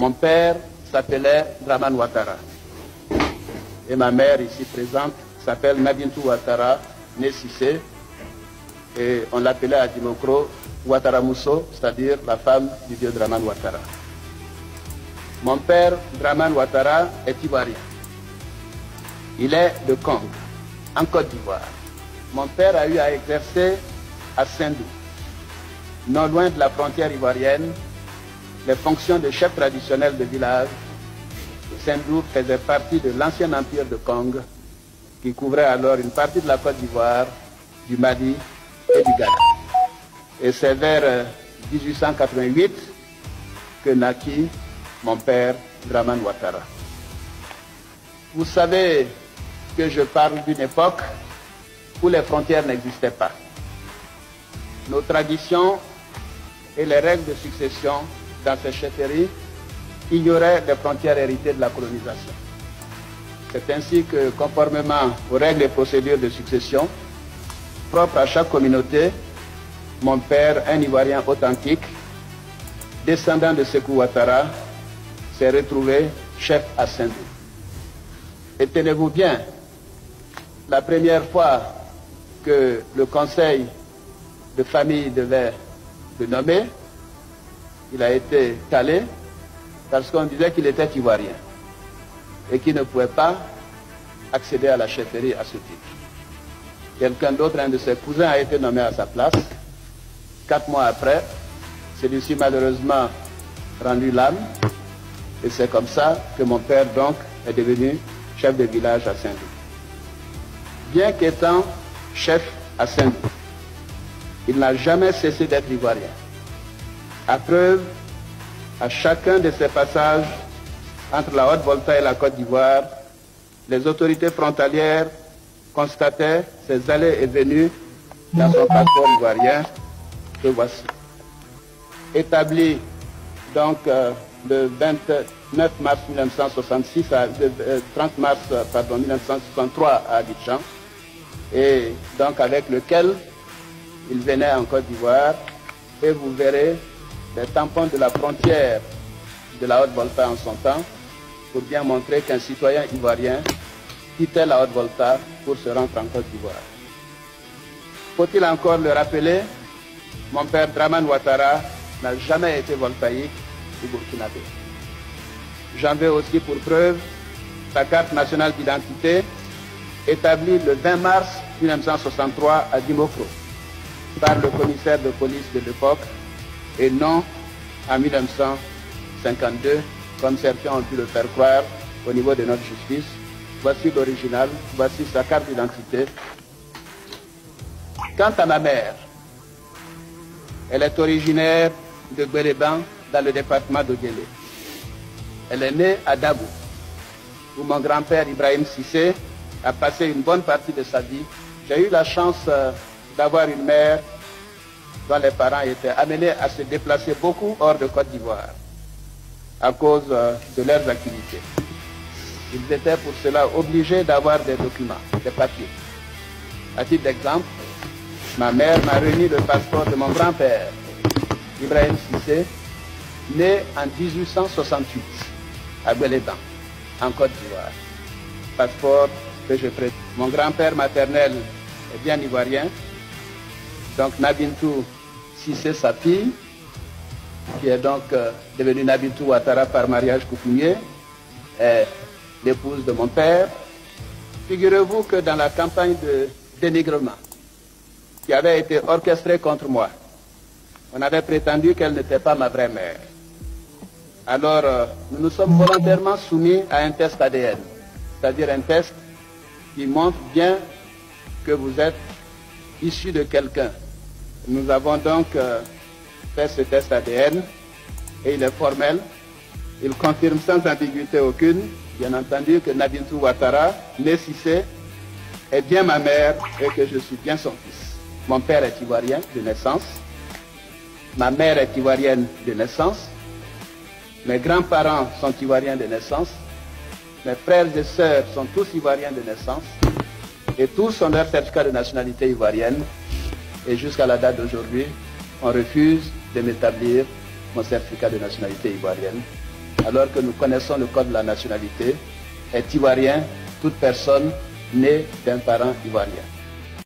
Mon père s'appelait Dramane Ouattara. Et ma mère, ici présente, s'appelle Nabintou Ouattara, née Cissé. Et on l'appelait à Dimokro Ouattara Mousso, c'est-à-dire la femme du vieux Dramane Ouattara. Mon père, Dramane Ouattara, est ivoirien. Il est de Kong, en Côte d'Ivoire. Mon père a eu à exercer à Saint-Dou, non loin de la frontière ivoirienne, les fonctions de chef traditionnel de village. Saint-Dou faisait partie de l'ancien empire de Kong, qui couvrait alors une partie de la Côte d'Ivoire, du Mali et du Ghana. Et c'est vers 1888 que naquit mon père, Dramane Ouattara. Vous savez que je parle d'une époque où les frontières n'existaient pas. Nos traditions et les règles de succession dans ces chefferies ignoraient les frontières héritées de la colonisation. C'est ainsi que, conformément aux règles et procédures de succession propres à chaque communauté, mon père, un Ivoirien authentique, descendant de Sékou Ouattara, s'est retrouvé chef à Saint-Dou. Et tenez-vous bien, la première fois que le conseil de famille devait le nommer, il a été calé parce qu'on disait qu'il était ivoirien et qu'il ne pouvait pas accéder à la chefferie à ce titre. Quelqu'un d'autre, un de ses cousins, a été nommé à sa place. 4 mois après, celui-ci malheureusement rendu l'âme, et c'est comme ça que mon père donc est devenu chef de village à Saint-Dou. Bien qu'étant chef à Saint-Dou, il n'a jamais cessé d'être ivoirien. À preuve, à chacun de ses passages entre la Haute-Volta et la Côte d'Ivoire, les autorités frontalières constataient ses allées et venues dans son passeport ivoirien, que voici. Établi donc le 29 mars 1966 le 30 mars 1963 à Abidjan, et donc avec lequel il venait en Côte d'Ivoire, et vous verrez les tampons de la frontière de la Haute-Volta en son temps, pour bien montrer qu'un citoyen ivoirien quittait la Haute-Volta pour se rendre en Côte d'Ivoire. Faut-il encore le rappeler, mon père Dramane Ouattara n'a jamais été voltaïque ou burkinabé. J'en veux aussi pour preuve sa carte nationale d'identité établie le 20 mars 1963 à Dimokro par le commissaire de police de l'époque et non en 1952 comme certains ont pu le faire croire au niveau de notre justice. Voici l'original, voici sa carte d'identité. Quant à ma mère, elle est originaire de Guéléban dans le département de Guélé. Elle est née à Dabou, où mon grand-père Ibrahim Cissé a passé une bonne partie de sa vie. J'ai eu la chance d'avoir une mère dont les parents étaient amenés à se déplacer beaucoup hors de Côte d'Ivoire à cause de leurs activités. Ils étaient pour cela obligés d'avoir des documents, des papiers. À titre d'exemple, ma mère m'a remis le passeport de mon grand-père, Ibrahim Cissé, né en 1868 à Guéléban, en Côte d'Ivoire. Passeport que je prête. Mon grand-père maternel est bien ivoirien, donc Nabintou Cissé, sa fille, qui est donc devenue Nabintou Ouattara par mariage coutumier, est l'épouse de mon père. Figurez-vous que dans la campagne de dénigrement qui avait été orchestrée contre moi, on avait prétendu qu'elle n'était pas ma vraie mère. Alors, nous nous sommes volontairement soumis à un test ADN, c'est-à-dire un test qui montre bien que vous êtes issu de quelqu'un. Nous avons donc fait ce test ADN et il est formel. Il confirme sans ambiguïté aucune, bien entendu, que Nabintou Ouattara, né Cissé, est bien ma mère et que je suis bien son fils. Mon père est ivoirien de naissance, ma mère est ivoirienne de naissance, mes grands-parents sont ivoiriens de naissance, mes frères et sœurs sont tous ivoiriens de naissance, et tous ont leur certificat de nationalité ivoirienne, et jusqu'à la date d'aujourd'hui, on refuse de m'établir mon certificat de nationalité ivoirienne. alors que nous connaissons le code de la nationalité, est ivoirien, toute personne née d'un parent ivoirien.